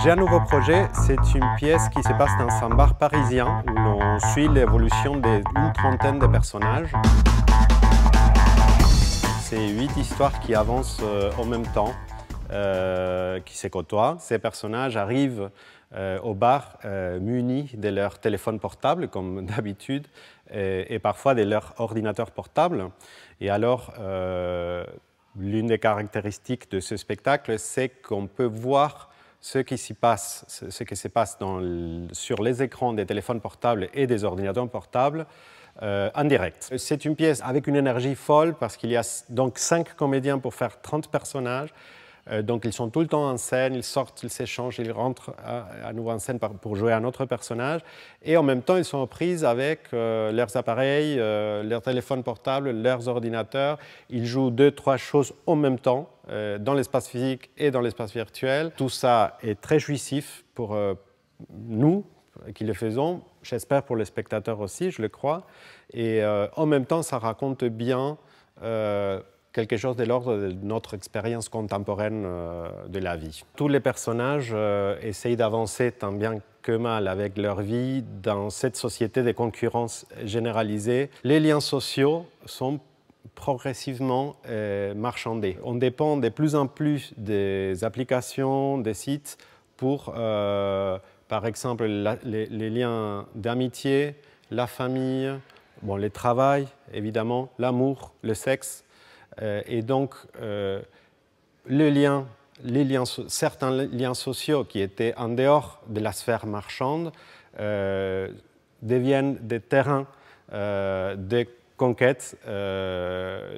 J'ai un nouveau projet, c'est une pièce qui se passe dans un bar parisien où l'on suit l'évolution d'une trentaine de personnages. C'est 8 histoires qui avancent en même temps, qui se côtoient. Ces personnages arrivent au bar munis de leur téléphone portable, comme d'habitude, et parfois de leur ordinateur portable. Et alors, l'une des caractéristiques de ce spectacle, c'est qu'on peut voir ce qui se passe sur les écrans des téléphones portables et des ordinateurs portables en direct. C'est une pièce avec une énergie folle parce qu'il y a donc 5 comédiens pour faire 30 personnages. Donc ils sont tout le temps en scène, ils sortent, ils s'échangent, ils rentrent à nouveau en scène pour jouer un autre personnage. Et en même temps, ils sont aux prises avec leurs appareils, leurs téléphones portables, leurs ordinateurs. Ils jouent 2-3 choses en même temps, dans l'espace physique et dans l'espace virtuel. Tout ça est très jouissif pour nous qui le faisons, j'espère pour les spectateurs aussi, je le crois. Et en même temps, ça raconte bien quelque chose de l'ordre de notre expérience contemporaine de la vie. Tous les personnages essayent d'avancer tant bien que mal avec leur vie dans cette société de concurrence généralisée. Les liens sociaux sont progressivement marchandés. On dépend de plus en plus des applications, des sites pour, par exemple, les liens d'amitié, la famille, bon, le travail, évidemment, l'amour, le sexe. Et donc, certains liens sociaux qui étaient en dehors de la sphère marchande deviennent des terrains de conquête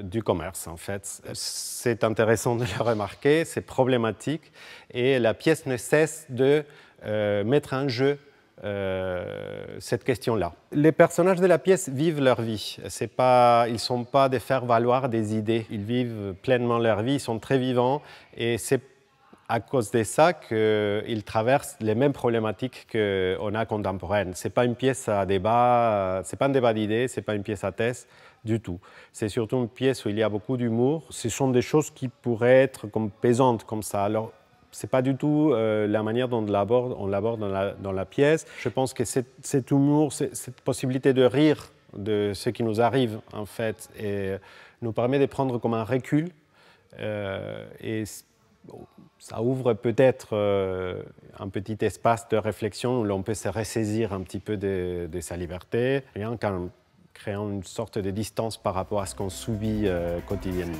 du commerce, en fait. C'est intéressant de le remarquer, c'est problématique, et la pièce ne cesse de mettre en jeu cette question-là. Les personnages de la pièce vivent leur vie. Ils ne sont pas des faire-valoir des idées. Ils vivent pleinement leur vie, ils sont très vivants et c'est à cause de ça qu'ils traversent les mêmes problématiques qu'on a contemporaines. Ce n'est pas une pièce à débat, ce n'est pas un débat d'idées, ce n'est pas une pièce à thèse du tout. C'est surtout une pièce où il y a beaucoup d'humour. Ce sont des choses qui pourraient être comme pesantes comme ça. Alors, ce n'est pas du tout la manière dont on l'aborde dans la pièce. Je pense que cet humour, cette possibilité de rire de ce qui nous arrive, en fait, et nous permet de prendre comme un recul. Et ça ouvre peut-être un petit espace de réflexion où l'on peut se ressaisir un petit peu de sa liberté, rien qu'en créant une sorte de distance par rapport à ce qu'on subit quotidiennement.